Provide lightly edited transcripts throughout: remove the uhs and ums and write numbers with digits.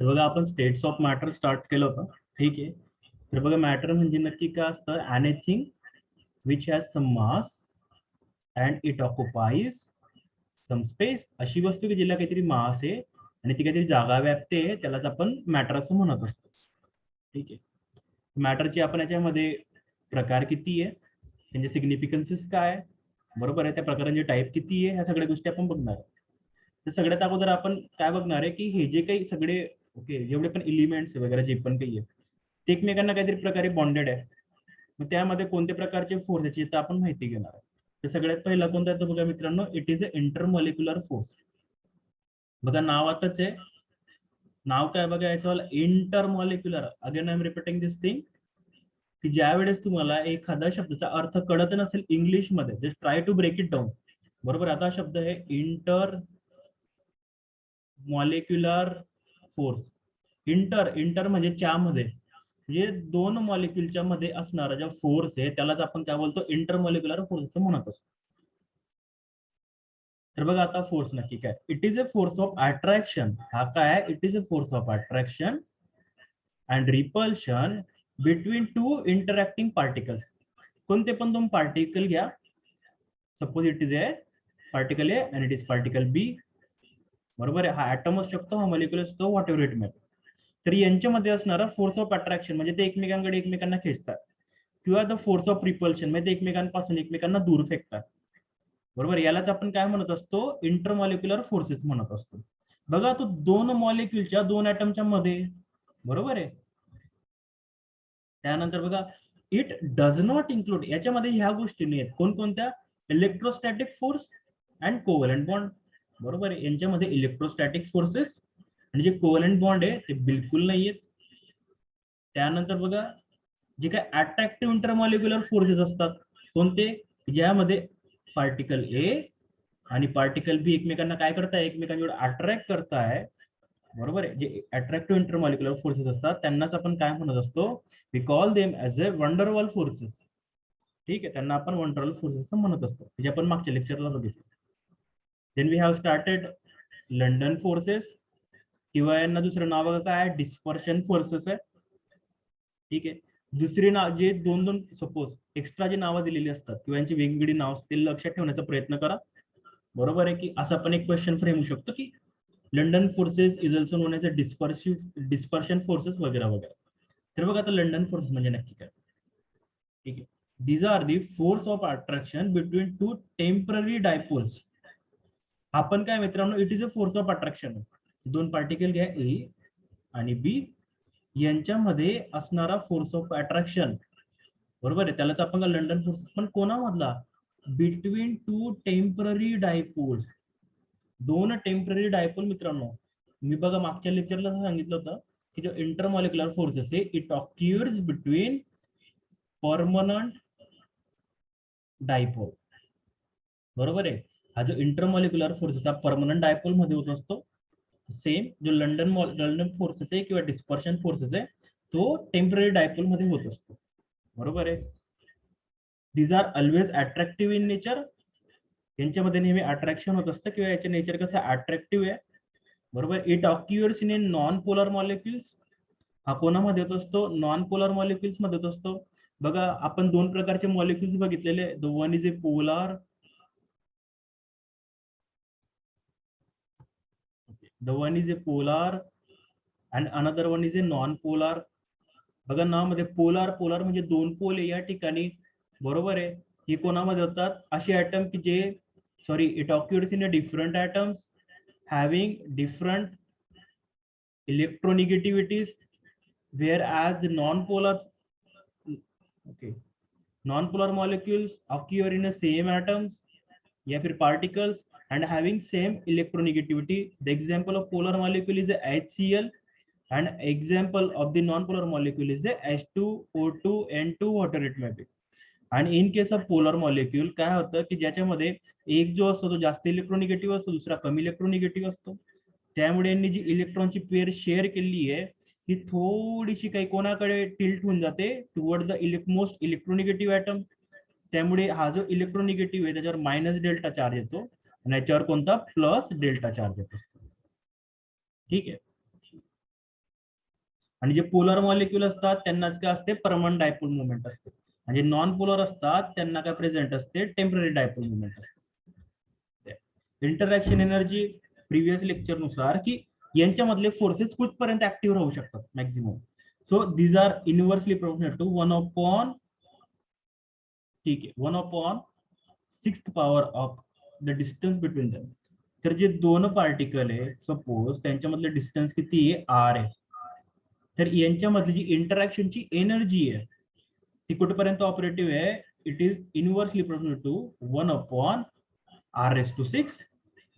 तर बघा आपण स्टेट्स ऑफ मॅटर स्टार्ट केलं होतं. ठीक आहे. तर बघा मॅटर म्हणजे नक्की काय असतं? Anything which has some mass and it occupies some space. अशी वस्तू की जिला काहीतरी मास आहे आणि ती काहीतरी जागा व्यापते, त्यालाच आपण मॅटर असं म्हणत असतो. ठीक आहे. मॅटरचे आपण याच्यामध्ये प्रकार किती आहे, त्यांचे सिग्निफिकन्सेस काय आहे, बरोबर आहे, त्या प्रकारांचे टाईप किती आहे, ह्या सगळ्या गोष्टी आपण बघणार आहे. तर सगळ्यात अगोदर आपण काय बघणार आहे की हे जे काही सगळे ओके जेवढे पण एलिमेंट्स वगैरे जे पण काही आहे ते एकमेकांना काहीतरी प्रकारे बॉन्डेड आहे. मग त्यामध्ये कोणत्या प्रकारचे फोर्स याची तर आपण माहिती घेणार आहे. तर सगळ्यात पहिला कोणता येतो बघा मित्रांनो, it is a intermolecular force. बघा नावातच आहे, नाव काय बघा याच्यावाला, intermolecular. Again I am repeating this thing की ज्या वेळेस तुम्हाला एखाद्या शब्दाचा अर्थ कळत नसेल इंग्लिश मध्ये, just try to break it down. बरोबर. आता शब्द आहे inter molecular force. Inter inter म्हणजे च्यामध्ये, म्हणजे दोन मॉलिक्युलच्या मध्ये असणारा जो फोर्स आहे त्यालाच आपण काय बोलतो, इंटरमॉलिक्युलर फोर्स असं म्हणत असतो. तर बघा आता फोर्स नक्की काय, it is a force of attraction. हा काय आहे, it is a force of attraction and repulsion between two interacting particles. कोणते पण दोन पार्टिकल घ्या, suppose it is a particle A and it is particle B. बरोबर आहे, हा ऍटम असू शकतो, हा मॉलिक्युल असतो, व्हॉट एव्हर इट मे. तर यांच्यामध्ये असणारा फोर्स ऑफ अट्रॅक्शन म्हणजे ते एकमेकांकडे एकमेकांना खेचतात, किंवा द फोर्स ऑफ रिपल्शन म्हणजे ते एकमेकांपासून एकमेकांना दूर फेकतात. बरोबर, यालाच आपण काय म्हणत असतो, इंटरमॉलिक्युलर फोर्सेस म्हणत असतो. बघा तो दोन मॉलिक्युलच्या दोन ॲटमच्या मध्ये, बरोबर आहे. त्यानंतर बघा इट डज नॉट इन्क्लूड, याच्यामध्ये ह्या गोष्टी नाही आहेत. कोणकोणत्या? Electrostatic force and covalent bond. बरोबर आहे, यांच्यामध्ये इलेक्ट्रोस्टॅटिक फोर्सेस आणि जे कोव्हलंट बॉन्ड आहे ते बिलकुल नाही आहेत. त्यानंतर बघा जे काय अट्रॅक्टिव्ह इंटरमॉलिक्युलर फोर्सेस असतात, कोणते? ज्यामध्ये पार्टिकल ए आणि पार्टिकल बी एकमेकांना काय करताय, एकमेकांकडे अट्रॅक्ट करताय. बरोबर आहे, जे अट्रॅक्टिव्ह इंटरमॉलिक्युलर फोर्सेस असतात त्यांनाच आपण काय म्हणत असतो, we call them as a van der Waals forces. ठीक आहे, त्यांना आपण वंडरवॉल फोर्सेस म्हणत असतो, जे आपण मागच्या लेक्चरला बघितलं. Then we have started London forces, किंवा यांना दुसरं नाव बघा काय, डिस्पर्शन फोर्सेस आहे. ठीक आहे. दुसरी नाव जे दोन दोन सपोज एक्स्ट्रा जे नावं दिलेली असतात किंवा यांची वेगवेगळी नाव असतील, लक्षात ठेवण्याचा प्रयत्न करा. बरोबर आहे की असं पण एक क्वेश्चन फ्रेम होऊ शकतो की London forces is also non as a dispersion forces वगैरे वगैरे. तर बघा आता लंडन फोर्स म्हणजे नक्की काय. ठीक आहे, these are the force of attraction between two temporary dipoles. आपण काय मित्रांनो, it is a force of attraction. दोन पार्टिकल घ्या ए आणि बी, यांच्यामध्ये असणारा फोर्स ऑफ अट्रॅक्शन. बरोबर आहे, त्यालाच आपण लंडन फोर्स. पण कोणामधला? Between two temporary dipoles. दोन टेम्पररी डायपोल मित्रांनो. मी बघा मागच्या लेक्चरला सांगितलं होतं की जो इंटरमॉलिक्युलर फोर्सेस आहे it occurs between permanent dipole. बरोबर आहे, हा जो इंटरमॉलिक्युलर फोर्सेस हा परमनंट डायपोल मध्ये होत असतो. सेम जो लंडन फोर्सेस आहे किंवा डिस्पर्शन फोर्सेस आहे तो टेम्पररी डायपोल मध्ये होत असतो. बरोबर आहे. These are always attractive in nature. यांच्यामध्ये नेहमी अट्रॅक्शन होत असतं किंवा याचे नेचर कसं अट्रॅक्टिव्ह आहे. बरोबर. It occurs in non polar molecules. हा कोणामध्ये होत असतो? नॉन पोलर मॉलिक्युल्स मध्ये होत असतो. बघा आपण दोन प्रकारचे मॉलिक्युल्स बघितलेले, the one is a polar, the one is a polar and another one is a non polar. बघा नावामध्ये पोलार, पोलार म्हणजे दोन पोल आहे या ठिकाणी. बरोबर आहे, हे कोणामध्ये होतात? असे ऍटम की जे sorry it occurs in a different atoms having different electronegativities, whereas the non-polar, okay, non-polar molecules occur in the same atoms या फिर particles and having same electronegativity. The example of polar molecule is a HCl and example of the non-polar molecule is a H2O2 N2 whatever it may be. आणि in case of polar molecule काय होतं की ज्याच्यामध्ये एक जो असतो तो जास्त इलेक्ट्रोनिगेटिव्ह असतो, दुसरा कमी इलेक्ट्रोनिगेटिव्ह असतो. त्यामुळे यांनी जी इलेक्ट्रॉनची पेअर शेअर केलेली आहे ही थोडीशी काही कोणाकडे टिल्ट होऊन जाते, टुवर्ड द मोस्ट इलेक्ट्रोनिगेटिव्ह ऍटम. त्यामुळे हा जो इलेक्ट्रोनिगेटिव्ह आहे त्याच्यावर मायनस डेल्टा चार्ज येतो आणि याच्यावर कोणता प्लस डेल्टा चार्ज येत असतो. ठीक आहे. आणि जे पोलर मॉलिक्यूल असतात त्यांनाच काय असते, परमनंट डायपोल मुवमेंट असते. आणि जे नॉन पोलर असतात त्यांना काय प्रेझेंट असते, टेम्पररी डायपोल मुवमेंट असते. इंटरॅक्शन एनर्जी प्रिव्हियस लेक्चर नुसार की यांच्यामधले फोर्सेस कुठपर्यंत ऍक्टिव्ह राहू शकतात maximum. So these are inversely proportional to 1/, ठीक आहे, 1/6 power of the distance between them. तर जे दोन पार्टिकल आहे सपोज त्यांच्यामधलं डिस्टन्स किती आहे, आर आहे. तर यांच्यामधली जी इंटरॅक्शनची एनर्जी आहे ती कुठपर्यंत ऑपरेटिव्ह आहे, it is inversely proportional to 1/r⁶.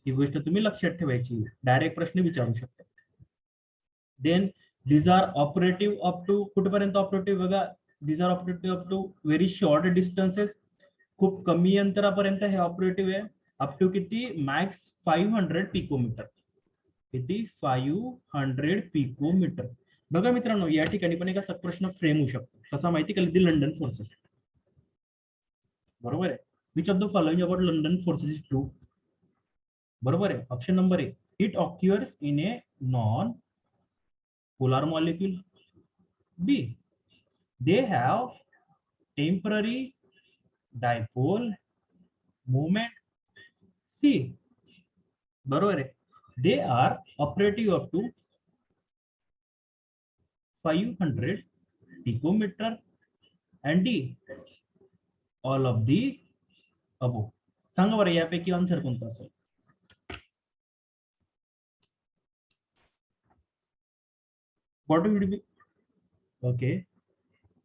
ही गोष्ट तुम्ही लक्षात ठेवायची, डायरेक्ट प्रश्न विचारू शकता. Then these are operative up to, कुठपर्यंत ऑपरेटिव्ह बघा, these are operative up to very short distances, खूप कमी अंतरापर्यंत हे ऑपरेटिव्ह आहे. अप टू किती, मॅक्स 500 पिकोमीटर. किती, 500 पिकोमीटर. बघा मित्रांनो, या ठिकाणी पण एक असा प्रश्न फ्रेम होऊ शकतो, कसा माहिती का, दी लंडन फोर्सेस. बरोबर आहे, which of the following about London forces is true. बरोबर आहे, option number A, it occurs in a non polar molecule. B, they have temporary dipole moment. C, बरोबर आहे, they are operative up to 500 picometer. And D, all of the above. सांगा बरं यापैकी answer कोणता असेल. What would be? Okay,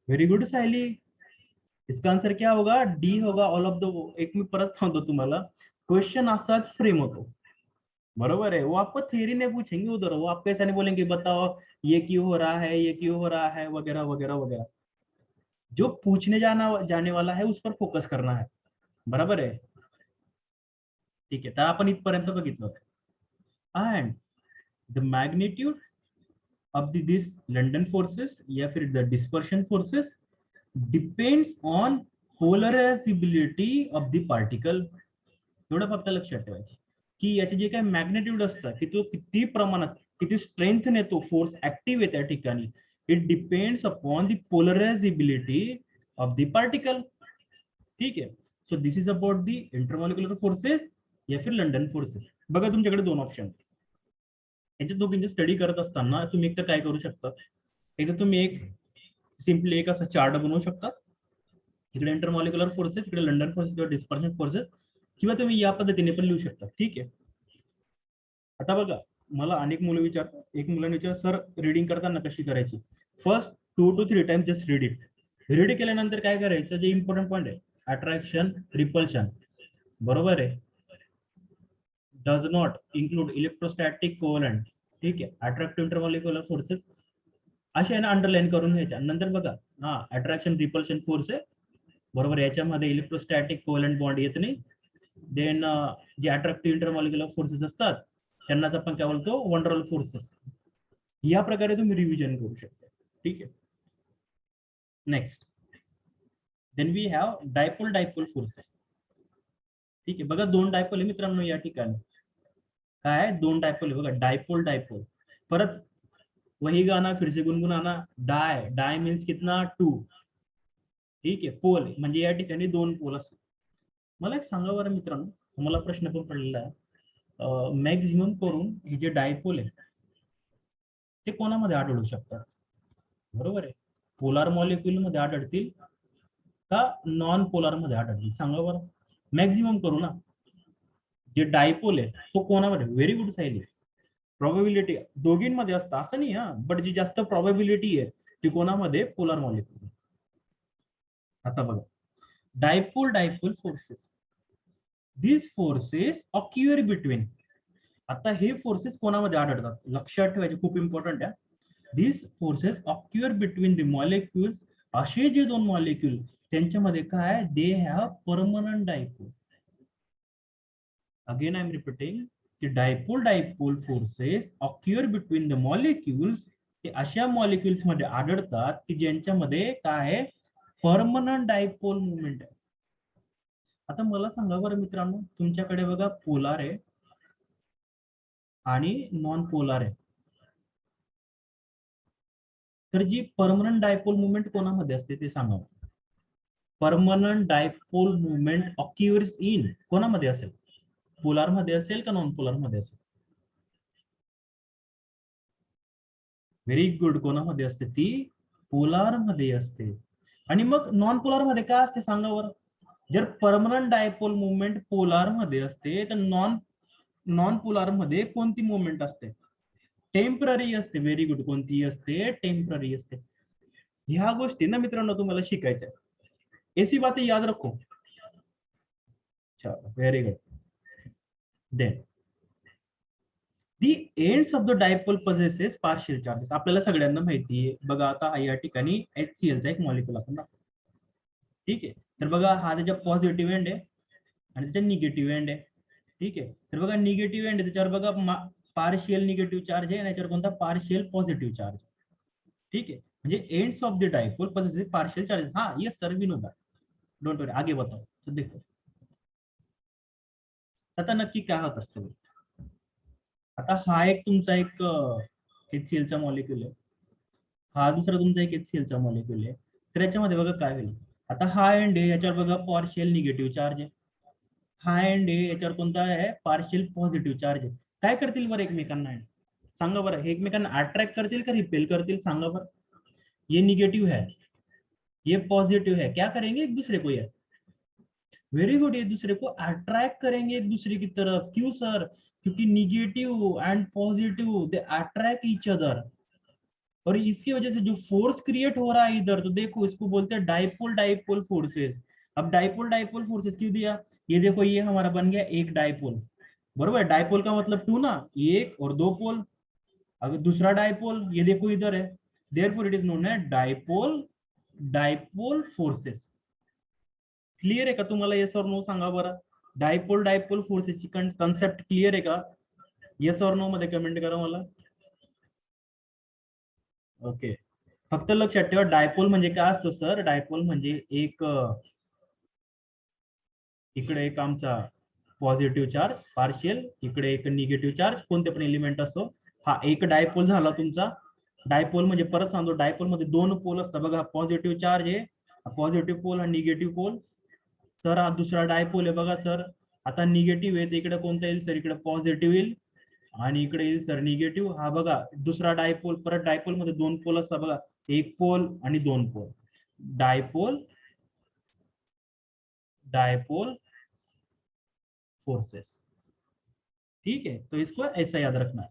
very good Sayali. इसका answer क्या होगा, डी होगा, ऑल ऑफ द. एक मी परत सांगतो तुम्हाला, क्वेश्चन असाच फ्रेम होतो. बरोबर है, वो आपको थ्योरी नहीं पूछेंगे उधर, वो आपको ऐसा नहीं बोलेंगे बताओ ये क्यों हो रहा है, ये क्यों हो रहा है, वगैरह वगैरह वगैरह. जो पूछने जाने वाला है उस पर फोकस करना है. बरोबर आहे, ठीक आहे. तर आपण इथपर्यंत बघितलं. And the magnitude of this London forces या फिर the dispersion forces depends on polarisability of the particle. एवढं फक्त लक्षात ठेवायचं की याचे जे काही मॅग्नेट्यूड असतं की तो किती प्रमाणात, किती स्ट्रेंथने तो फोर्स ऍक्टिव्ह आहे त्या ठिकाणी, it depends upon the polarisability of the particle. ठीक आहे. So this is about the intermolecular forces या फिर लंडन फोर्सेस. बघा तुमच्याकडे दोन ऑप्शन, याच्या दोघींची स्टडी करत असताना तुम्ही एक तर काय करू शकता, एकदा तुम्ही एक सिम्पली एक असा चार्ट बनवू शकता, इकडे इंटरमॉलिक्युलर फोर्सेस, इकडे लंडन फोर्सेस किंवा डिस्पर्शन फोर्सेस, किंवा तुम्ही या पद्धतीने पण लिहू शकता. ठीक आहे. आता बघा, मला अनेक मुलं विचारतात, एक मुलाने विचार सर रीडिंग करताना कशी करायची. First 2 to 3 times just read it. Read केल्यानंतर काय करायचं, जे इम्पॉर्टंट पॉईंट आहे, अट्रॅक्शन, रिपल्शन, बरोबर आहे, डज नॉट इंक्लूड इलेक्ट्रोस्टॅटिक कोव्हलंट. ठीक आहे, अट्रॅक्टिव्ह इंटरमॉलिक्युलर फोर्सेस असे ना अंडरलाईन करून घ्यायच्या. नंतर बघा, हा अट्रॅक्शन रिपल्शन फोर्स आहे, बरोबर, याच्यामध्ये इलेक्ट्रोस्टॅटिक कोव्हलंट बॉन्ड येत नाही. देन जे अट्रॅक्टिव्ह इंटरमॉलिक्युलर फोर्सेस असतात त्यांनाच आपण काय बोलतो, वंडरल फोर्सेस. या प्रकारे तुम्ही रिव्हिजन करू शकता. ठीक आहे. Next, then we have dipole dipole forces. ठीक आहे, बघा दोन डायपोल आहे मित्रांनो या ठिकाणी. काय, दोन डायपोल आहे बघा, डायपोल डायपोल. परत वही गाना फिर से गुनगुनाना, डाय, डाय मीन्स कितना, 2. ठीक आहे, पोल म्हणजे या ठिकाणी दोन पोल असतात. मला एक सांगा बरं मित्रांनो, मला प्रश्न पण पडलेला आहे, मॅक्झिमम करून हे जे डायपोल आहे ते कोणामध्ये आढळू शकतात. बरोबर आहे, पोलार मॉलिक्यूल मध्ये आढळतील का नॉन पोलार मध्ये आढळतील, सांगा बरं. मॅक्झिमम करू ना, जे डायपोल आहे तो कोणामध्ये, व्हेरी गुड सायली, प्रॉबेबिलिटी दोघींमध्ये असतं असं नाही हा, बट जी जास्त प्रॉबेबिलिटी आहे ती कोणामध्ये, पोलार मॉलिक्यूल. आता बघा, dipole dipole forces, these forces occur between. आता हे फोर्सेस कोणामध्ये आढळतात, लक्षात ठेवायचे, खूप इम्पॉर्टंट आहे. these forces occur between the molecules. असे जे दोन मॉलिक्यूल त्यांच्यामध्ये काय, they have permanent dipole. Again I am repeating, the dipole dipole forces occur between the molecules. ते अशा मॉलिक्युल्स मध्ये आढळतात की ज्यांच्यामध्ये काय, परमनंट डायपोल मुवमेंट आहे. आता मला सांगा बरं मित्रांनो, तुमच्याकडे बघा पोलार आहे आणि नॉन पोलार आहे. तर जी परमनंट डायपोल मुवमेंट कोणामध्ये असते ते सांगा. परमनंट डायपोल मुवमेंट ऑक्युअर्स इन कोणामध्ये असेल? पोलार मध्ये असेल का नॉन पोलार मध्ये असेल? Very good. कोणामध्ये असते ती? पोलार मध्ये असते. आणि मग नॉन पोलार मध्ये काय असते सांगा बरं? जर परमनंट डायपोल मुवमेंट पोलार मध्ये असते तर नॉन पोलार मध्ये कोणती मुवमेंट असते? टेम्पररी असते. Very good. कोणती असते? टेम्पररी असते. ह्या गोष्टी ना मित्रांनो तुम्हाला शिकायच्या. ऐसी बातें याद रखो. चलो very good. Then the ends of the dipole possesses partial charges. आपल्याला सगळ्यांना माहिती आहे बघा. आता या ठिकाणी HCl चा एक मॉलिक्यूल आपण दाखवू. ठीक आहे. तर बघा हा त्याच्या पॉझिटिव्ह एंड आहे आणि त्याच्या निगेटिव्ह एंड आहे. ठीक आहे. तर बघा निगेटिव्ह एंड त्याच्यावर बघा पार्शियल निगेटिव्ह चार्ज आहे आणि याच्यावर कोणता? Partial positive charge. ठीक है. म्हणजे ends of the dipole possesses partial charges. हाँ ये सर भी नोट. डोंट वरी. आगे बताओ. तो देखो आता नक्की काय होत असतं. आता हा एक तुमचा एक HCl चा मॉलिक्यूल आहे. हा दुसरा तुमचा एक HCl चा मॉलिक्यूल आहे. तर याच्यामध्ये बघा काय होईल. आता हा एंड आहे याच्यावर बघा पार्शियल निगेटिव्ह चार्ज आहे. हा एंड आहे याच्यावर कोणता आहे? पार्शियल पॉझिटिव्ह चार्ज आहे. काय करतील बरं एकमेकांना? सांगा बरं. हे एकमेकांना अट्रॅक्ट करतील का रिपेल करतील? सांगा बरं. ये निगेटिव है, ये पॉजिटिव है, क्या करेंगे एक दूसरे को? ये वेरी गुड. एक दूसरे को अट्रैक्ट करेंगे एक दूसरे की तरफ. क्यों सर? क्योंकि negative end positive they attract each other और इसकी वजह से जो फोर्स क्रिएट हो रहा है इधर, तो देखो इसको बोलते हैं डाइपोल डाइपोल फोर्सेस. अब डाइपोल डाइपोल फोर्सेस क्यों दिया? ये देखो ये हमारा बन गया एक डाइपोल. बरोबर. डाइपोल का मतलब टू ना, एक और दो पोल. अगर दूसरा डाइपोल ये देखो इधर है. Therefore it is known as dipole dipole forces. Clear आहे का तुम्हाला? येस और नो सांगा बरं. डायपोल डायपोल फोर्सेसची कन्सेप्ट क्लियर आहे का? येस और नो मध्ये कमेंट करा मला. ओके. फक्त लक्षात ठेवा डायपोल म्हणजे काय असतो सर? डायपोल म्हणजे एक इकडे एक आमचा पॉझिटिव्ह चार्ज पार्शियल, इकडे एक निगेटिव्ह चार्ज कोणते पण एलिमेंट असो. हा एक डायपोल झाला तुमचा. डायपोल म्हणजे परत सांगतो डायपोल मध्ये दोन पोल असतात बघा. पॉझिटिव्ह चार्ज आहे पॉझिटिव्ह पोल आणि निगेटिव्ह पोल. सर हा दुसरा डायपोल आहे बघा सर. आता निगेटिव्ह आहे इकडे कोणता येईल सर? इकडे पॉझिटिव्ह येईल आणि इकडे येईल सर निगेटिव्ह. हा बघा दुसरा डायपोल. परत डायपोल मध्ये दोन पोल असतात बघा. एक पोल आणि दोन पोल. Dipole dipole forces. ठीक है. तो इसको ऐसा याद रखना है.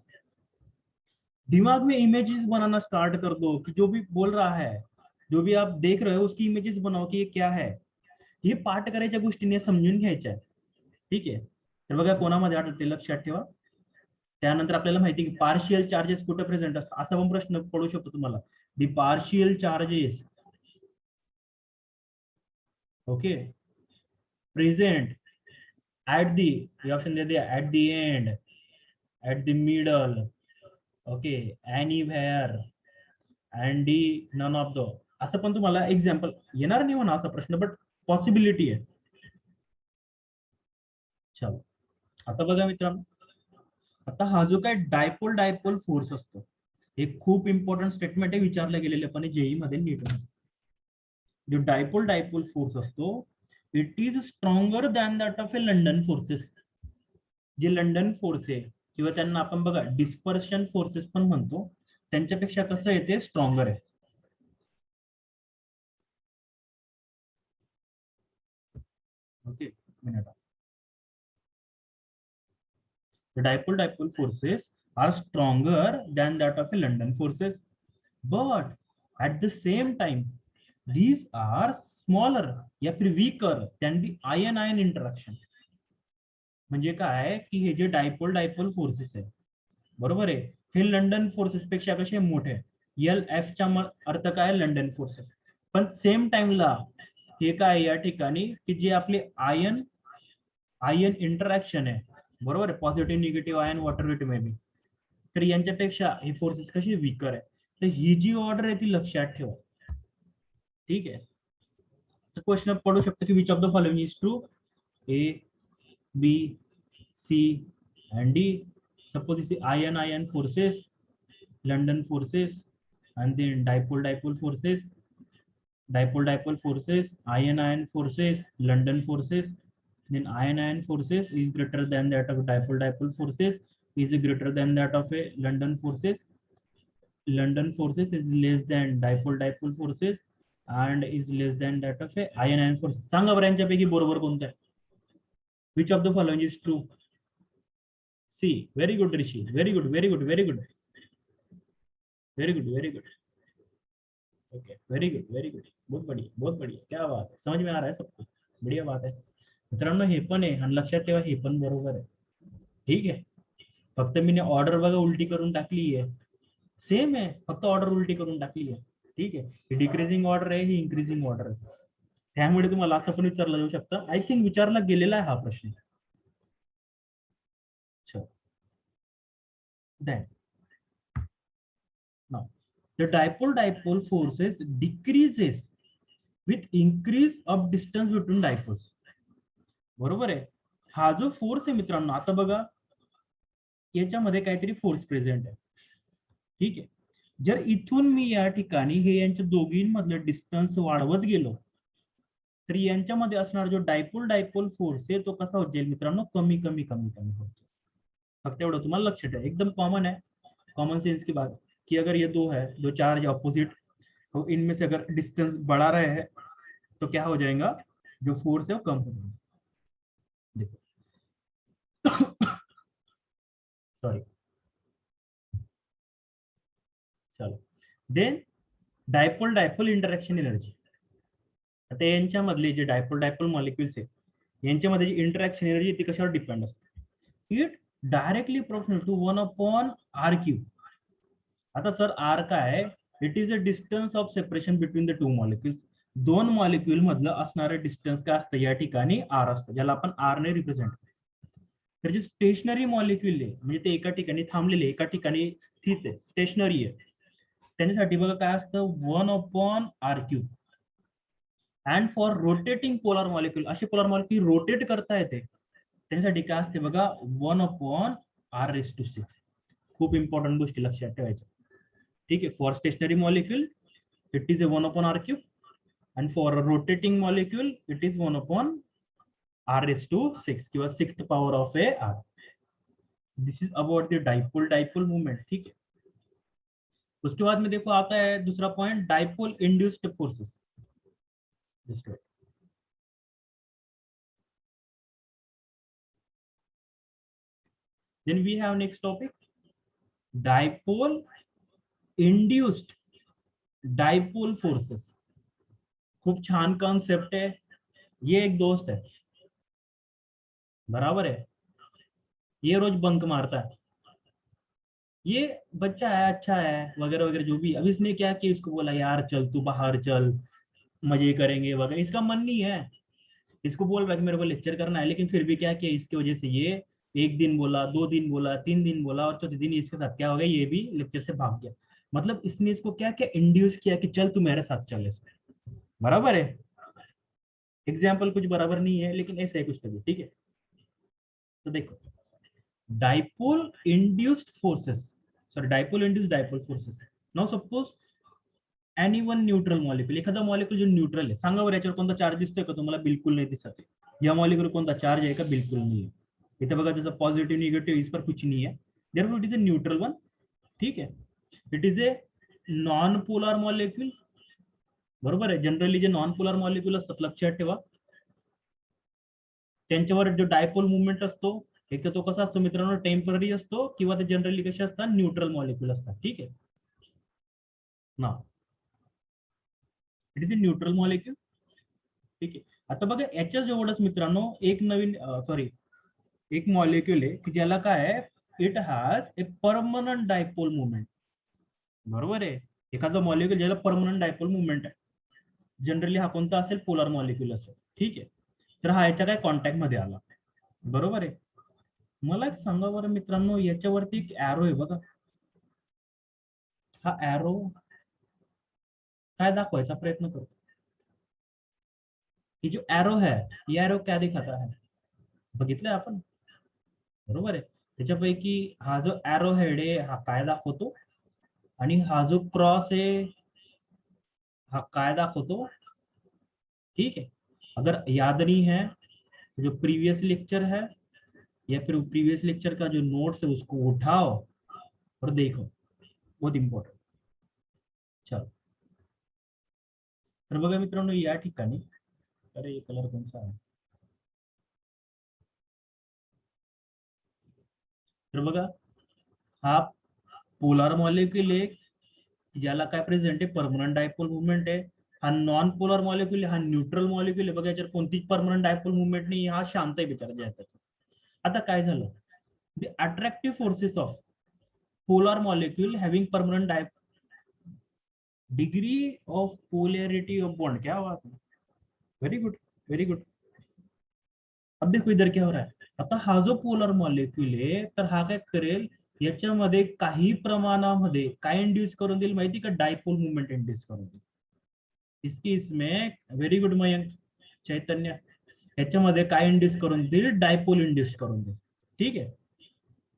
दिमाग में इमेजेस बनाना स्टार्ट कर दो कि जो भी बोल रहा है, जो भी आप देख रहे हो उसकी इमेजेस बनाओ की ये क्या है. हे पाठ करायच्या गोष्टीने समजून घ्यायच्या. ठीक आहे. तर बघा कोणामध्ये आढळते लक्षात ठेवा. त्यानंतर आपल्याला माहिती की पार्शियल चार्जेस कुठे प्रेझेंट असतात असा पण प्रश्न पडू शकतो तुम्हाला. The partial charges okay present at the option दे दिया at the end at the middle okay anywhere and the none of the. असं पण तुम्हाला एक्झाम्पल येणार नाही म्हणा असा प्रश्न बट पॉसिबिलिटी आहे. चलो आता बघा मित्रांनो. आता हा जो काय डायपोल डायपोल फोर्स असतो हे खूप इम्पॉर्टंट स्टेटमेंट आहे. विचारलं गेलेलं पण जेई मध्ये नीट. जो डायपोल डायपोल फोर्स असतो it is stronger than that of A London forces. जे लंडन फोर्स आहे किंवा त्यांना आपण बघा डिस्पर्शन फोर्सेस पण म्हणतो त्यांच्यापेक्षा कसं आहे ते स्ट्रॉंगर आहे. Okay minute. The dipole dipole forces are stronger than that of a London forces, but at the same time these are smaller या फिर weaker than the ion ion interaction. म्हणजे काय की हे जे डायपोल डायपोल फोर्सेस आहे बरोबर आहे हे लंडन फोर्सेस पेक्षा कसे मोठे. LF चा अर्थ काय? London forces. पण सेम टाइमला हे काय या ठिकाणी की जे आपले आयन आयन इंटरॅक्शन आहे बरोबर आहे. Positive negative ion water it may be. तर यांच्यापेक्षा हे फोर्सेस कशी वीकर आहे. तर ही जी ऑर्डर आहे ती लक्षात ठेवा. ठीक आहे. क्वेश्चन पडू शकतो की which of the following is true. A B C and D. Suppose you see ion ion forces, London forces, and then dipole forces, ion forces, London forces. Then ion forces is greater than that of dipole forces, is greater than that of a London forces. London forces is less than dipole forces and is less than that of a ion forces. सांगा बरं यांच्यापैकी बरोबर कोणतं आहे? Which of the following is true? C. Very good, Rishi. Very good, very good, very good. Very good, very good. Okay, very good, very good. बहुत बढ़िया, क्या बात है, समझ में आ रहा है सबको, बढ़िया बात है मित्रांनो. हे पण आहे आणि लक्षात ठेवा हे पण बरोबर आहे. ठीक आहे, फक्त मी ऑर्डर बघा उलटी करून टाकली आहे. सेम आहे, फक्त ऑर्डर उलटी करून टाकली आहे. ठीक आहे, ही डिक्रीजिंग ऑर्डर आहे, ही इन्क्रीजिंग ऑर्डर आहे. त्यामुळे तुम्हाला असं पण विचारलं जाऊ शकतं. आय थिंक विचारला गेलेला आहे हा प्रश्न. Then now the dipole forces decreases with increase of distance between dipoles. बरोबर आहे. हा जो फोर्स आहे मित्रांनो, आता बघा याच्यामध्ये काहीतरी फोर्स प्रेझेंट आहे. ठीक आहे, जर इथून मी या ठिकाणी हे यांच्या दोघींमधलं डिस्टन्स वाढवत गेलो तर यांच्यामध्ये असणार जो डायपोल फोर्स आहे तो कसा होत जाईल मित्रांनो, कमी कमी कमी कमी होत जाईल. फक्त एवढं तुम्हाला लक्षात ठेवा, एकदम कॉमन है, कॉमन सेंस की बात कि अगर ये दो चार्ज अपोजिट तो इनमें से अगर डिस्टेंस बढ़ा रहे हैं तो क्या हो जाएगा, जो फोर्स है वो कम हो जाएगा. देखो सॉरी, चलो. Then dipole interaction energy. आता यांच्यामधले जे डायपोल मॉलिक्युल्स आहे यांच्यामध्ये जी इंटरॅक्शन एनर्जी ती कशावर डिपेंड असते, it directly proportional to 1/r³. आता सर आर काय आहे, it is a distance of separation between the two molecules. दोन मॉलिक्युल मधलं असणारं डिस्टन्स काय असतं या ठिकाणी आर असतं, ज्याला आपण आर ने रिप्रेझेंट करतो. तर जे स्टेशनरी मॉलिक्युल आहे म्हणजे ते एका ठिकाणी थांबलेले, एका ठिकाणी स्थित आहे, स्टेशनरी आहे, त्यांच्यासाठी बघा काय असतं 1/r³. And for rotating polar molecule, असे पोलर मॉलिक्युल रोटेट करता येते त्यासाठी काय असते बघा 1/r⁶. खूप इम्पॉर्टंट गोष्टी लक्षात ठेवायच्या. ठीक आहे, for stationary molecule it is 1/r³ and for a rotating molecule it is 1/r⁶ किंवा 6th power of a r. This is about the dipole movement. ठीक है, उसके बाद में देखो आता है दूसरा point, dipole induced forces. Then we have next topic, dipole induced dipole forces. खूप छान कॉन्सेप्ट है. ये एक दोस्त है, बराबर है, ये रोज बंक मारता है, ये बच्चा है, अच्छा है वगैरह वगैरह जो भी. अब इसने क्या किया, इसको बोला यार चल तू बाहर चल, मजे करेंगे वगैरह. इसका मन नहीं है, इसको बोल रहा है कि मेरे को लेक्चर करना है, लेकिन फिर भी क्या किया, इसकी वजह से ये 1 दिन बोला, 2 दिन बोला, 3 दिन बोला और चौथे दिन इसके साथ क्या हो गया, ये भी लेक्चर से भाग गया. मतलब इसने इसको क्या क्या इंड्यूस किया कि चल तू मेरे साथ चल. बराबर है, एग्जाम्पल कुछ बराबर नहीं है लेकिन ऐसा है कुछ तभी. ठीक है, तो देखो dipole induced forces, sorry dipole induced dipole forces. Now suppose any one neutral molecule, एखादा मॉलिक्यूल जो न्यूट्रल आहे, सांगा बरं याच्यावर कोणता चार्ज दिसतोय का तुम्हाला, बिल्कुल नहीं दिसत है. या मॉलिक्यूल कोणता चार्ज आहे का, बिल्कुल नहीं है. इथे बघा जैसा पॉजिटिव निगेटिव इस पर कुछ नहीं है, therefore it is a neutral one. ठीक है, it is a non polar molecule. बरोबर आहे, जनरली जे नॉन पोलर मॉलिक्यूल असतात लक्षात ठेवा त्यांच्यावर जो डायपोल मुवमेंट असतो, एक तर तो कसा असतो मित्रांनो, टेम्पररी असतो किंवा ते जनरली कसे असतात, न्यूट्रल मॉलिक्यूल असतात. ठीक आहे ना, it is a neutral molecule. ठीक आहे, आता बघा याच्या जवळच मित्रांनो एक नवीन एक मॉलिक्यूल आहे की ज्याला काय आहे, it has a permanent dipole movement. बरोबर आहे, एखादा मॉलिक्यूल ज्याला परमनंट डायपोल मुवमेंट आहे, जनरली हा कोणता असेल, पोलर मॉलिक्यूल असेल. ठीक आहे, तर हा याच्या काय कॉन्टॅक्ट मध्ये आला. बरोबर आहे, मला एक सांगा बरं मित्रांनो, याच्यावरती एक एरो आहे बघा, हा एरो काय दाखवायचा प्रयत्न करतो, ये जो एरो है, ये एरो क्या दिखाता है, बघितलंय आपण. बरोबर आहे, त्याच्यापैकी हा जो एरो हेड आहे हा काय दाखवतो, आणि हा जो क्रॉस आहे हा काय दाखवतो, ठीक है। अगर याद नहीं है तो जो प्रीवियस लेक्चर है या फिर प्रीवियस लेक्चर का जो नोट्स है उसको उठाओ और देखो, बहुत इंपॉर्टेंट। चलो, तर बघा मित्रांनो या ठिकाणी, अरे कलर कोणता आहे, तर बघा हा पोलार मॉलिक्यूल आहे ज्याला काय प्रेझेंट आहे, परमनंट डायपोल मुवमेंट आहे। हा नॉन पोलर मॉलिक्यूल हा न्यूट्रल मॉलिक्यूल आहे, बघा याच्यावर कोणतीच परमनंट डायपोल मुवमेंट नाही, हा शांत आहे बिचारा जे आहे त्याचं। आता काय झालं, the attractive forces of polar molecule having permanent dipole, degree of polarity of bond, क्या बात है, वेरी गुड वेरी गुड। अब देखो इधर क्या हो रहा है, आता हा जो पोलर मॉलिक्यूल आहे तर हा काय करेल, याच्यामध्ये काही प्रमाणामध्ये काय इंड्यूस करून देईल माहिती का, डायपोल मुवमेंट इंड्यूस करून देईल। इसकी इसमें वेरी गुड मयंक चैतन्य, याच्यामध्ये काय इंड्यूस करून देईल, डायपोल इंड्यूस करून देईल, ठीक आहे।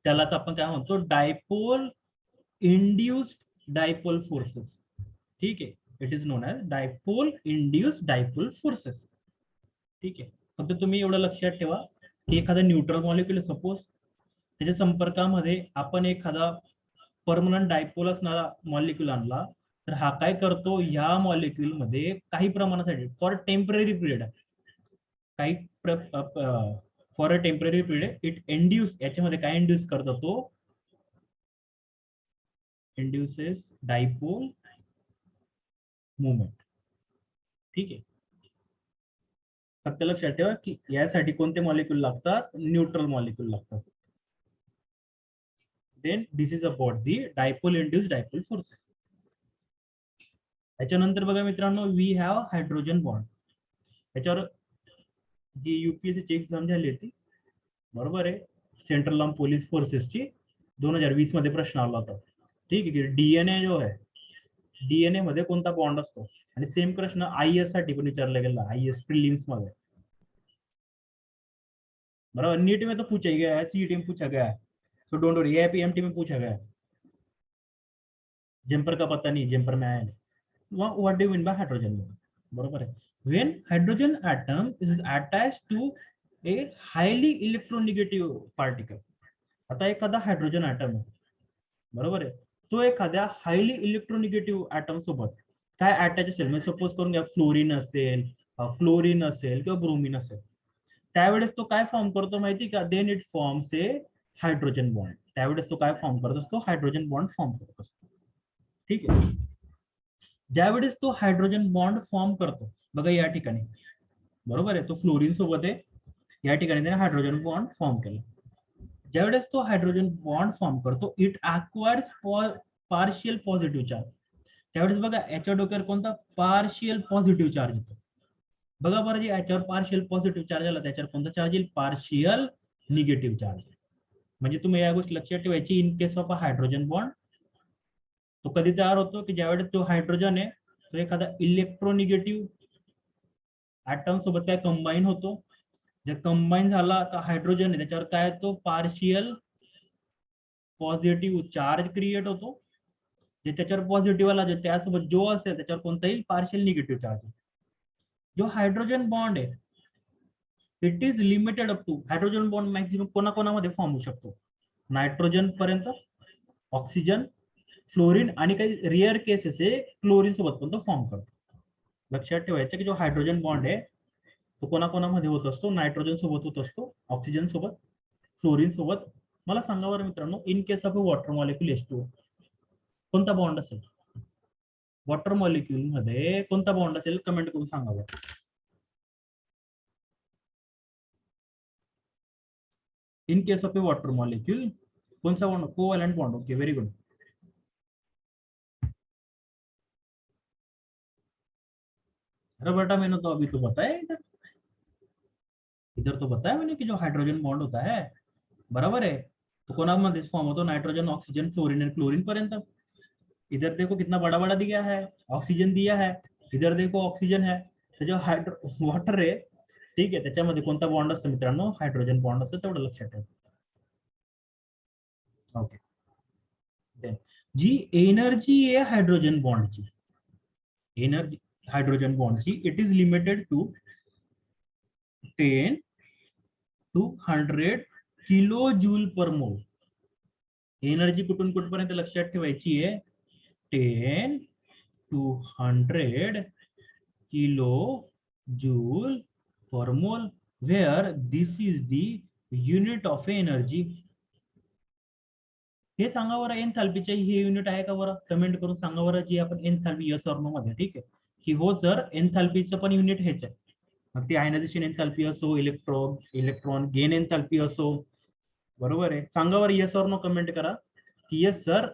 त्यालाच आपण काय म्हणतो, डायपोल इंड्यूस्ड डायपोल फोर्सेस, ठीक आहे, it is known as dipole induced dipole forces, ठीक आहे। फक्त तुम्ही एवढं लक्षात ठेवा की एखादा न्यूट्रल मॉलिक्यूल सपोज त्याच्या संपर्कामध्ये आपण एखादा परमनंट डायपोल असणारा मॉलिक्यूल आणला, तर हा काय करतो, या मॉलिक्यूल मध्ये काही प्रमाणासाठी फॉर टेम्पररी पिरियड, काही for a temporary period it induce, याच्यामध्ये काय इंड्यूस करतो तो, इंड्यूसेस डायपोल मुवमेंट, ठीक आहे। फक्त लक्षात ठेवा की यासाठी कोणते मॉलिक्यूल लागतात, न्यूट्रल मॉलिक्यूल लागतात। Then this is about the dipole induced dipole forces. त्याच्यानंतर बघा मित्रांनो, वी हॅव हायड्रोजन बॉन्ड, याच्यावर जी यूपीएससी एक्झाम झाली होती, बरोबर आहे, सेंट्रल आर्म पोलीस फोर्सेसची 2020 मध्ये प्रश्न आला होता, ठीक आहे, की डीएनए जो आहे, डीएनए मध्ये कोणता बॉन्ड असतो, आणि सेम प्रश्न आयएस साठी पण विचारला गेला, आयएस प्रिलिम्स मध्ये, बराबर। नीट में तो पूछा ही गया है, सीईटी में पूछा गया है, सो डोंट वरी, एपीएमटी में पूछा गया है, जेम्पर का पता नहीं, जेम्पर में आया नहीं। What do you mean by hydrogen, बरोबर है, when hydrogen atom is attached to a highly electronegative particle, आता एखादा हायड्रोजन एटम आहे, बरोबर आहे, तो एखाद्या हायली इलेक्ट्रोनिगेटिव्ह एटम सोबत काय अटॅच असेल, म्हणजे सपोज करून घ्या फ्लोरीन असेल, क्लोरीन असेल किंवा ब्रोमीन असेल, त्यावेळेस तो काय फॉर्म करतो माहिती का, then it forms a hydrogen bond, त्यावेळेस तो काय फॉर्म करत असतो, हायड्रोजन बॉन्ड फॉर्म करत असतो, ठीक आहे। ज्यावेळेस तो हायड्रोजन बॉन्ड फॉर्म करतो, बघा या ठिकाणी, बरोबर आहे, तो फ्लोरीन सोबत आहे, या ठिकाणी त्याने हायड्रोजन बॉन्ड फॉर्म केला, ज्यावेळेस तो हायड्रोजन बॉन्ड फॉर्म करतो, it acquires partial positive charge, त्यावेळेस बघा याच्या डोक्यावर कोणता पार्शियल पॉझिटिव्ह चार्ज येतो, बघा बरं, जे याच्यावर पार्शियल पॉझिटिव्ह चार्ज आला त्याच्यावर कोणता चार्ज येईल, पार्शियल निगेटिव्ह चार्ज, म्हणजे तुम्ही या गोष्टी लक्षात ठेवायची, in case of a hydrogen bond तो कधी तयार होतो, की ज्यावेळेस तो हायड्रोजन आहे तो एखादा इलेक्ट्रोनिगेटिव्ह ऍटम सोबत काय कंबाईन होतो, जे कंबाईन झाला तर हायड्रोजन आहे त्याच्यावर काय तो पार्शियल पॉझिटिव्ह चार्ज क्रिएट होतो, जे त्याच्यावर पॉझिटिव्ह आला जो त्यासोबत जो असेल त्याच्यावर कोणता येईल, पार्शियल निगेटिव्ह चार्ज। जो हायड्रोजन बॉन्ड आहे it is limited up to, hydrogen bond maximum कोणाकोणामध्ये फॉर्म होऊ शकतो, नायट्रोजन पर्यंत, ऑक्सिजन, फ्लोरीन, आणि काही रिअर केसेस आहे क्लोरीन सोबत पण तो फॉर्म करतो। लक्षात ठेवायचं की जो हायड्रोजन बॉन्ड आहे तो कोणाकोणामध्ये होत असतो, नायट्रोजन सोबत होत असतो, ऑक्सिजन सोबत, फ्लोरीन सोबत। मला सांगा बरं मित्रांनो, in case of a water molecule H2O कोणता बॉन्ड असेल, वॉटर मॉलिक्यूल मध्ये कोणता बॉन्ड असेल, कमेंट करून सांगा बरं। In case of a water molecule कौन सा bond, covalent bond, okay very good. अरे बेटा मैंने तो अभी तो बताया इधर, इधर तो बताया मैंने कि जो हाइड्रोजन बॉन्ड होता है, बराबर है, तो कोणामध्ये फॉर्म होतो, nitrogen, oxygen, fluorine end chlorine पर्यंत। इधर देखो कितना बड़ा बड़ा दिया है, ऑक्सीजन दिया है, इधर देखो ऑक्सीजन है, तो जो वॉटर आहे, ठीक आहे, त्याच्यामध्ये कोणता बॉन्ड असतो मित्रांनो, हायड्रोजन बॉन्ड असतो, तेवढं लक्षात ठेवा, ओके। देन जी एनर्जी आहे हायड्रोजन बॉन्डची, एनर्जी हायड्रोजन बॉन्डची it is limited to 10 to 100 kilo joule per mole. Energy कुठून कुठपर्यंत लक्षात ठेवायची आहे, 10 to 100 kilo joule per mole, where this is the unit of energy. हे सांगा बरं एन्थाल्पीचे हे युनिट आहे का बरं, कमेंट करून सांगा बरं जी आपण एन्थाल्पी यस और नो मध्ये, ठीक आहे की हो सर एन्थाल्पीचं पण युनिट हेच आहे. मग ती आयनायझेशन एन्थाल्पी असो, इलेक्ट्रॉन गेन एन्थाल्पी असो, बरोबर आहे. सांगा बरं यस और नो कमेंट करा कि यस सर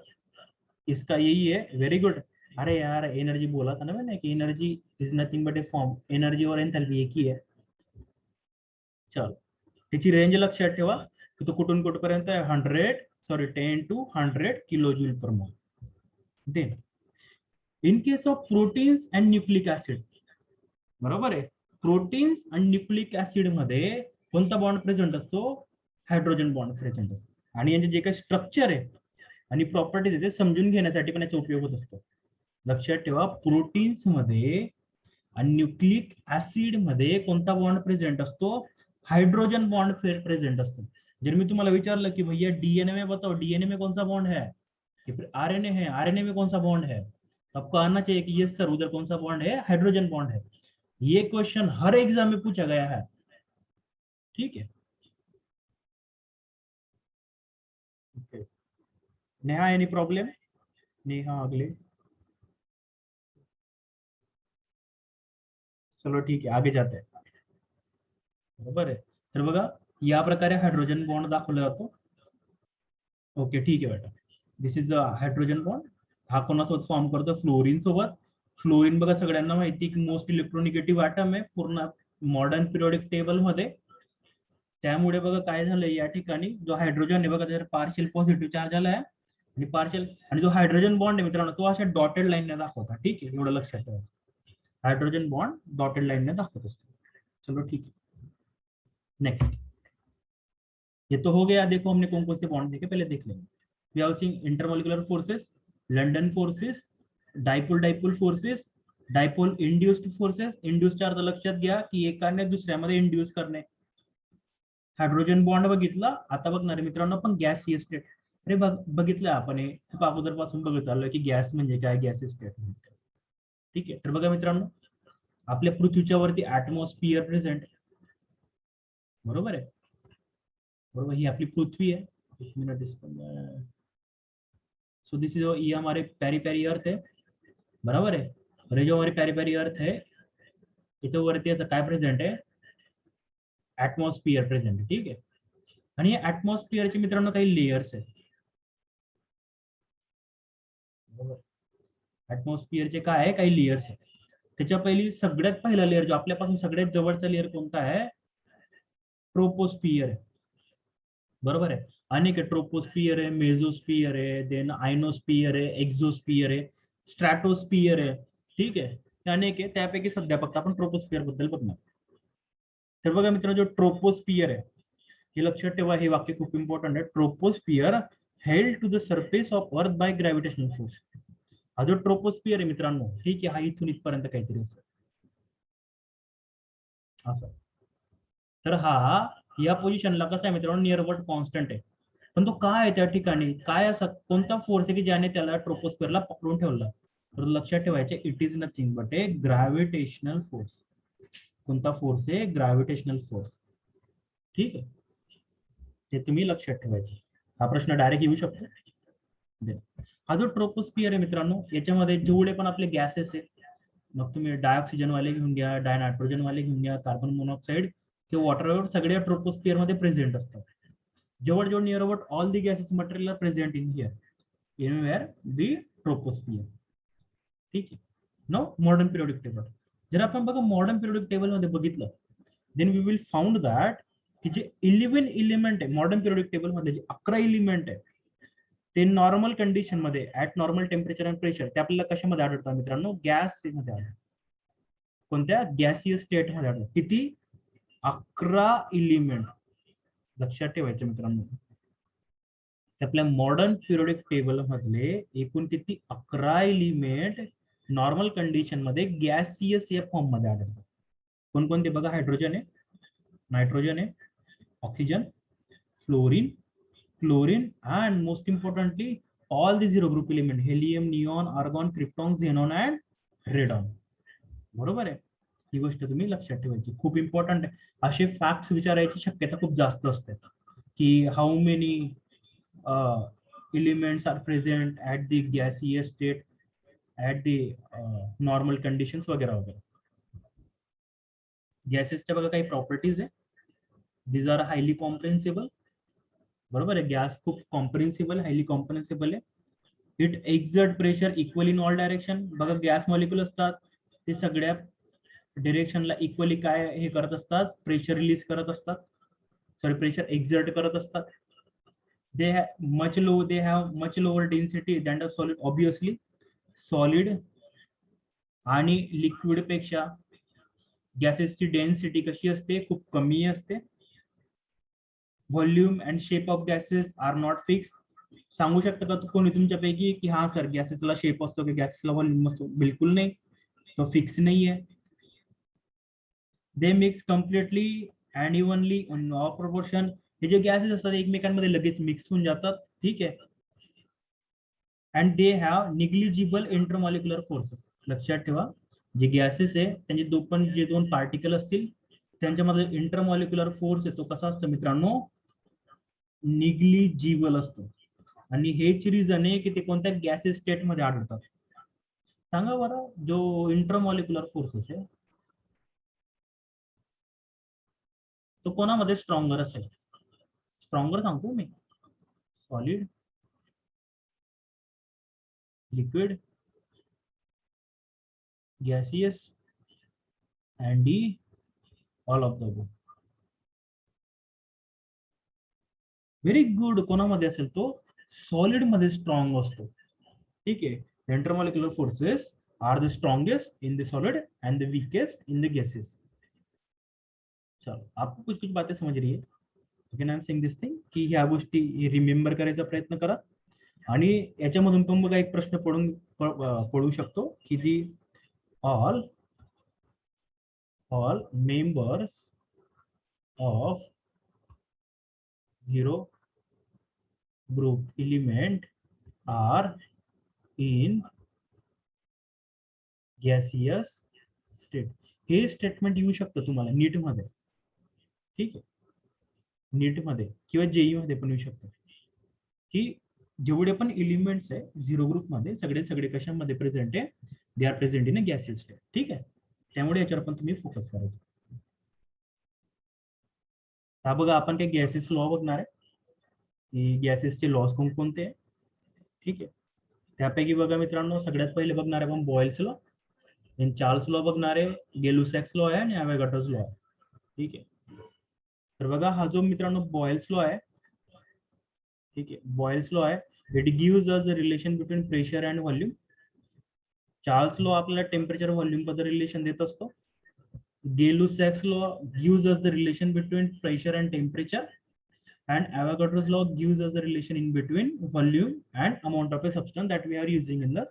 इसका यही है, वेरी गुड. अरे यार एनर्जी बोला था ना मैंने कि energy is nothing but A form, energy और एन्थाल्पी एक ही है. चलो त्याची रेंज लक्षात ठेवा की तो कुठून कुठपर्यंत आहे, 10 to 100 kilo joule per mole. Then in case of proteins and nucleic acid, बरोबर आहे, प्रोटीन्स आणि न्यूक्लिक ऍसिड मध्ये कोणता बॉन्ड प्रेझेंट असतो, हायड्रोजन बॉन्ड प्रेझेंट असतो. आणि यांचे जे काही स्ट्रक्चर आहे आणि प्रॉपर्टीज आहे ते समजून घेण्यासाठी पण याचा उपयोग होत असतो. लक्षात ठेवा प्रोटीन्स मध्ये आणि न्यूक्लिक ऍसिड मध्ये कोणता बॉन्ड प्रेझेंट असतो, हाइड्रोजन बॉन्ड प्रेजेंट असतो. जर मी तुम्हाला विचारलं की भैया डीएनए में बताओ, डीएनए में कौन सा बॉन्ड है, कि फिर आरएनए है, आरएनए में कौन सा बॉन्ड है, तो आपको आना चाहिए कि यस सर उधर कौन सा बॉन्ड है, हाइड्रोजन बॉन्ड है. ये क्वेश्चन हर एग्जाम में पूछा गया है, ठीक है. okay. Neha any problem, Neha अगले, चलो ठीक आहे आगे जाते हैं. बरोबर आहे. तर बघा या प्रकारे हायड्रोजन बॉन्ड दाखवला जातो. ओके ठीक आहे बेटा, दिस इज अ हायड्रोजन बॉन्ड. हा कोणासोबत फॉर्म करतो, फ्लोरीन सोबत. फ्लोरीन बघा सगळ्यांना माहिती की मोस्ट इलेक्ट्रोनिगेटिव्ह ॲटम आहे पूर्ण मॉडर्न पिरियोडिक टेबल मध्ये. त्यामुळे बघा काय झालंय या ठिकाणी जो हायड्रोजन आहे बघा त्याच्यावर पार्शियल पॉझिटिव्ह चार्ज आलाय आणि पार्शियल, आणि जो हायड्रोजन बॉन्ड आहे मित्रांनो तो अशा डॉटेड लाईनने दाखवता, ठीक आहे एवढं लक्षात ठेवायचं. हायड्रोजन बॉन्ड डॉटेड लाईनने दाखवत असतो. चलो ठीक है, नेक्स्ट. ये तो हो गया, देखो हमने कौन कौन से बॉन्ड देखे पहले देख लेंगे. We have seen intermolecular forces, London forces, dipole dipole forces, dipole induced forces. Induce charge लक्षात घ्या की एकाने दुसऱ्यामध्ये इंड्यूस करणे. हायड्रोजन बॉन्ड बघितला, आता बघणार मित्रांनो आपण गॅसियस स्टेट. अरे बघितलं आपण हे खूप अगोदरपासून बघत आलोय की गॅस म्हणजे काय, गॅसियस स्टेट. ठीक आहे, तर बघा मित्रांनो आपल्या पृथ्वीच्या वरती ऍटमॉस्फियर प्रेझेंट, बरोबर आहे. बरोबर, ही आपली पृथ्वी आहे. एक मिनिट इसको, सो दिस इज ये हमारे प्यारी प्यारी अर्थ है, बरोबर आहे. और ये जो हमारी प्यारी प्यारी अर्थ है इथे वरती असं काय प्रेझेंट आहे, ऍटमॉस्फियर प्रेझेंट आहे, ठीक आहे. आणि या ऍटमॉस्फियरचे मित्रांनो काही लेयर्स आहेत. ऍटमॉस्फियरचे काय आहे, काही लेयर्स आहेत. त्याच्या सगळ्यात पहिला लेअर जो आपल्यापासून सगळ्यात जवळचा लेअर कोणता आहे, ट्रोपोस्फियर आहे, बरोबर आहे. अनेक आहे, ट्रोपोस्फियर आहे, मेझोस्फियर आहे, देन आयनोस्फियर आहे, एक्झोस्फियर आहे, स्ट्रॅटोस्फियर आहे, ठीक आहे. ते अनेक आहे, त्यापैकी सध्या फक्त आपण ट्रोपोस्फियर बद्दल बघणार. तर बघा मित्रांनो जो ट्रोपोस्फियर आहे हे लक्षात ठेवा, हे वाक्य खूप इम्पॉर्टंट आहे. Troposphere held to the surface of earth by gravitational force. हा जो ट्रोपोस्फियर आहे मित्रांनो, ठीक आहे, हा इथून इथपर्यंत काहीतरी असं. तर हा या पोझिशनला कसा आहे मित्रांनो, निअरबट कॉन्स्टंट आहे. पण तो काय आहे त्या ठिकाणी, काय असा कोणता फोर्स आहे की ज्याने त्याला ट्रोपोस्फियरला पकडून ठेवला, तर लक्षात ठेवायचे it is nothing but A gravitational force. कोणता फोर्स आहे, ग्रॅव्हिटेशनल फोर्स, ठीक आहे. ते तुम्ही लक्षात ठेवायचे, हा प्रश्न डायरेक्ट येऊ शकतो. हा जो ट्रोपोस्फियर आहे मित्रांनो याच्यामध्ये जेवढे पण आपले गॅसेस आहेत, मग तुम्ही डायऑक्सिजन वाले घेऊन घ्या, डायनायट्रोजन वाले घेऊन घ्या, कार्बन मोनॉक्साईड किंवा वॉटर, सगळ्या ट्रोपोस्फियर मध्ये प्रेझेंट असतात. जवळ near about all the gases material are present in here, anywhere the troposphere, ठीक आहे. नो मॉडर्न पिरियोडिक टेबल, जर आपण बघा मॉडर्न पिरियोडिक टेबल मध्ये बघितलं, then we will found that की जे 11 एलिमेंट आहे मॉडर्न पिरियोडिक टेबल मध्ये, जे 11 एलिमेंट आहे ते नॉर्मल कंडिशन मध्ये at normal temperature and pressure ते आपल्याला कशामध्ये आढळतात मित्रांनो, गॅस मध्ये आढळतात. कोणत्या, गॅसियस स्टेट मध्ये आढळतात. किती, 11 एलिमेंट लक्षात ठेवायचे मित्रांनो. आपल्या मॉडर्न पिरियोडिक टेबल मधले एकूण किती 11 एलिमेंट नॉर्मल कंडिशन मध्ये गॅसियस या फॉर्म मध्ये आढळतात. कोणकोणते बघा, हायड्रोजन आहे, नायट्रोजन आहे, oxygen, fluorine, chlorine, and most importantly all the zero group element helium, neon, argon, krypton, xenon and radon. बरोबर आहे. ही गोष्ट तुम्ही लक्षात ठेवायची, खूप इम्पॉर्टंट आहे. असे फॅक्ट्स विचारायची शक्यता खूप जास्त असते की how many elements are present at the gaseous state at the normal conditions वगैरे वगैरे. गॅसेसच्या बघा काही प्रॉपर्टीज आहे. These are highly compressible. बरोबर आहे, गॅस खूप कॉम्प्रेन्सिबल, हायली कॉम्प्रेन्सिबल आहे. It exert pressure equally in all direction. बघा गॅस मॉलिक्यूल असतात ते सगळ्या डिरेक्शनला इक्वली काय हे करत असतात, प्रेशर रिलीज करत असतात, सॉरी प्रेशर एक्झर्ट करत असतात. They have much lower density than the solid. Obviously solid आणि लिक्विड पेक्षा गॅसेसची डेन्सिटी कशी असते, खूप कमी असते. Volume and shape of gases are not fix. सांगू शकता का कोणी तुमच्यापैकी की हा सर गॅसेसला शेप असतो की गॅसेसला व्हॉल्यूम असतो? बिलकुल नाही, तो फिक्स नाही आहे. They mix completely and evenly in all proportion. हे जे गॅसेस असतात एकमेकांमध्ये लगेच मिक्स होऊन जातात, ठीक आहे. And they have negligible intermolecular forces. लक्षात ठेवा, जे गॅसेस आहे त्यांचे जे दोन पार्टिकल असतील त्यांच्यामध्ये इंटरमॉलिक्युलर फोर्स येतो कसा असतो मित्रांनो, निग्लिजिबल असतो. आणि हेच रिझन आहे की ते कोणत्या गॅसेस स्टेट मध्ये आढळतात. सांगा बरं, जो इंटरमॉलिक्युलर फोर्सेस आहे तो कोणामध्ये स्ट्रॉंगर असेल? स्ट्रॉंगर सांगतो मी, solid, liquid, gaseous and the all of the above. Very good. कोणामध्ये असेल तो? सॉलिड मध्ये स्ट्रॉंग असतो, ठीक है. Intermolecular forces are the strongest in the solid and the weakest in the gases. चलो, आपको कुछ कुछ बातें समझ रही है? Okay, I am saying this thing की ह्या गोष्टी रिमेंबर करायचा प्रयत्न करा. आणि याच्यामधून पण बघा एक प्रश्न पडू शकतो की the all members of zero group element are in gaseous state. हे स्टेटमेंट येऊ शकतं तुम्हाला नीट मध्ये, ठीक आहे. नीट मध्ये किंवा जेई मध्ये पण येऊ शकतं की जेवढे पण एलिमेंट्स आहे झिरो ग्रुप मध्ये सगळे कशामध्ये प्रेझेंट आहे, they are present in a gaseous state, ठीक आहे. त्यामुळे याच्यावर पण तुम्ही फोकस करायचं. हा बघा, आपण काही गॅसेस लॉ बघणार आहे की गॅसेसचे लॉस कोणकोणते आहे, ठीक आहे. त्यापैकी बघा मित्रांनो, सगळ्यात पहिले बघणार आहे आपण बॉयल्स लॉ, चार्ल्स लॉ बघणार आहे, गेलुसॅक्स लॉ आहे आणि अवोगाड्रोज लॉ आहे, ठीक आहे. तर बघा हा जो मित्रांनो बॉयल्स लॉ आहे, ठीक आहे, बॉयल्स लॉ आहे, it gives us the relation between pressure and volume. Charles law आपल्याला टेम्परेचर व्हॉल्यूम बद्दल रिलेशन देत असतो. Gay Lussac's law gives us the relation between pressure and temperature. And Avogadro's law gives us the relation in between volume and amount of a substance that we are using in the,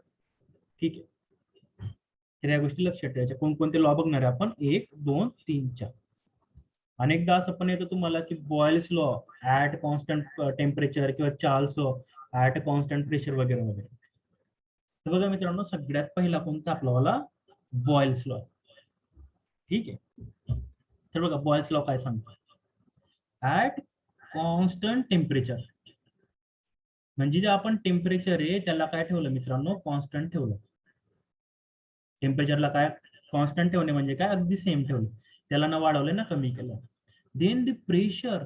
ठीक आहे. तर या गोष्टी लक्षात ठेवायच्या. कोणकोणते law बघणार आहे आपण? 1, 2, 3, 4. अनेकदा असं पण येतं तुम्हाला की Boyle's law at constant temperature किंवा Charles law at constant pressure वगैरे वगैरे. तर बघा मित्रांनो, सगळ्यात पहिला कोणता आपला बॉयल्स लॉ, ठीक आहे. तर बघा बॉयल्स लॉ काय सांगतो, ऍट कॉन्स्टंट टेम्परेचर, म्हणजे जे आपण टेम्परेचर आहे त्याला काय ठेवलं मित्रांनो, कॉन्स्टंट ठेवलं. टेम्परेचरला काय कॉन्स्टंट ठेवणे म्हणजे काय, अगदी सेम ठेवलं, त्याला न वाढवलं ना कमी केलं. देन द प्रेशर,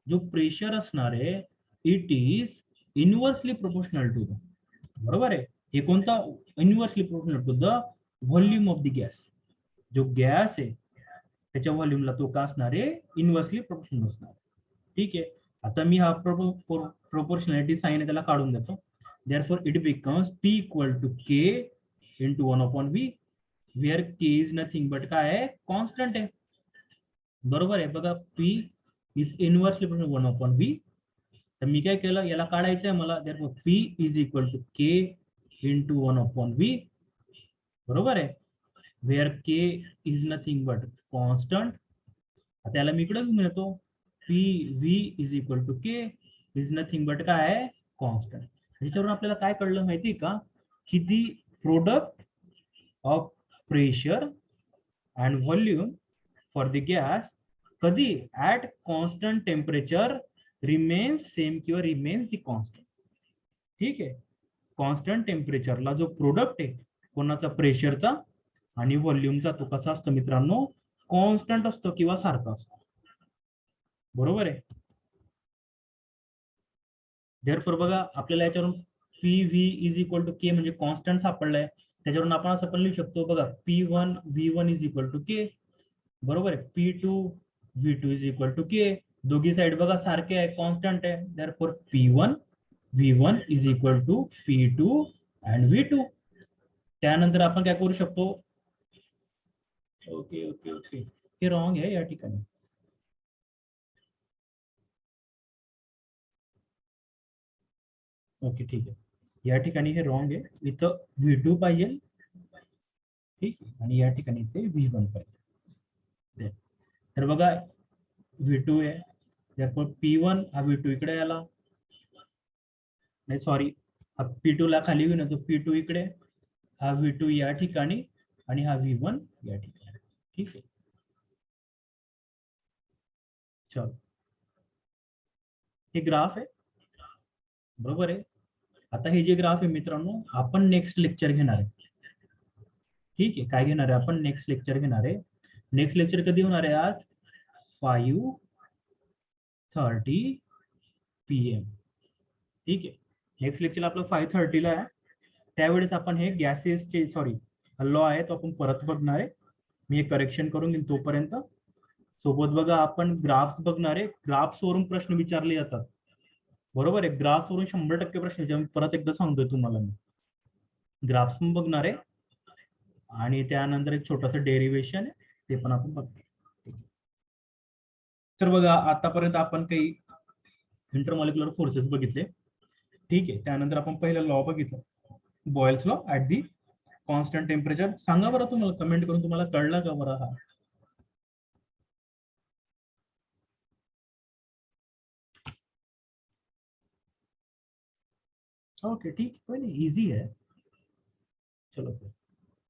जो प्रेशर असणार आहे it is inversely proportional to the, बरोबर आहे. हे कोणता? Inversely proportional to the volume of the gas. जो गॅस आहे त्याच्या व्हॉल्यूमला तो का असणार आहे, इनव्हर्सली प्रोपोर्शनल असणार, ठीक आहे. आता मी हा प्रोपोर्शनॅलिटी साइन आहे त्याला काढून देतो. Therefore it becomes P equal to K into 1/V, where K is nothing but काय आहे, कॉन्स्टंट आहे, बरोबर आहे. बघा P is inversely proportional 1/V तर मी काय केलं, याला काढायचं आहे मला, therefore P is equal to K into 1/V, बरोबर आहे, where K is nothing but constant. आता याला मी इकडे घेऊन येतो, P V is equal to K is nothing but काय आहे, कॉन्स्टंट. ह्याच्यावरून आपल्याला काय कळलं माहिती का, की the product of pressure and volume for the gas कधी at constant temperature remains same किंवा रिमेन्स दी कॉन्स्टंट. ठीक आहे, कॉन्स्टंट टेम्परेचरला जो प्रोडक्ट आहे कोणाचा, प्रेशरचा आणि व्हॉल्यूमचा, तो कसा असतो मित्रांनो, कॉन्स्टंट असतो किंवा सारखा असतो, बरोबर आहे. देअरफॉर बघा आपल्याला याच्यावरून P V is equal to K म्हणजे कॉन्स्टंट सापडलाय, त्याच्यावरून आपण असं पण लिहू शकतो बघा, P1 V1 is equal to के, बरोबर आहे, P2 V2 is equal to के, दोघी साइड बघा सारखे आहे, कॉन्स्टंट आहे, therefore P1 V1 is equal to P2 and V2. त्यानंतर आपण काय करू शकतो, ओके ओके ओके, हे रॉंग आहे या ठिकाणी. ओके ठीक आहे, या ठिकाणी हे रॉंग आहे, इथं V2 पाहिजे, ठीक आहे, आणि या ठिकाणी ते V1 पाहिजे. तर बघा V2 आहे, therefore P1 हा V2 इकडे आला, नाही सॉरी, हा P2 ला खाली घेऊन येतो, P2 इकडे, हा V2 या ठिकाणी आणि हा V1 या ठिकाणी. ठीक आहे, चलो हे ग्राफ आहे, बरोबर आहे. आता हे जे ग्राफ आहे मित्रांनो, आपण नेक्स्ट लेक्चर घेणार आहे. ठीक आहे, काय घेणार आहे आपण, नेक्स्ट लेक्चर घेणार आहे. नेक्स्ट लेक्चर कधी होणार आहे, आज 5:30 PM. ठीक आहे, नेक्स्ट लेक्चर आपलं 5:30 ला आहे. त्यावेळेस आपण हे गॅसेसचे सॉरी लॉ आहे तो आपण परत बघणार आहे. मी हे करेक्शन करून घेईन तोपर्यंत. सोबत बघा आपण ग्राफ्स बघणार आहे, ग्राफ्स वरून प्रश्न विचारले जातात, बरोबर आहे, ग्राफ्स वरून 100% प्रश्न विचार, परत एकदा सांगतोय तुम्हाला मी, ग्राफ्स पण बघणार आहे आणि त्यानंतर एक छोटस डेरिवेशन आहे ते पण आपण बघणार. तर बघा आतापर्यंत आपण काही इंटरमॉलिक्युलर फोर्सेस बघितले, ठीक आहे. त्यानंतर आपण पहिला लॉ बघितला, boils law at the constant temperature. सांगा बरं तुम्हाला कमेंट करून, तुम्हाला कळला का बरं हा. ओके ठीक है, कोई नहीं, इजी है, चलो फिर.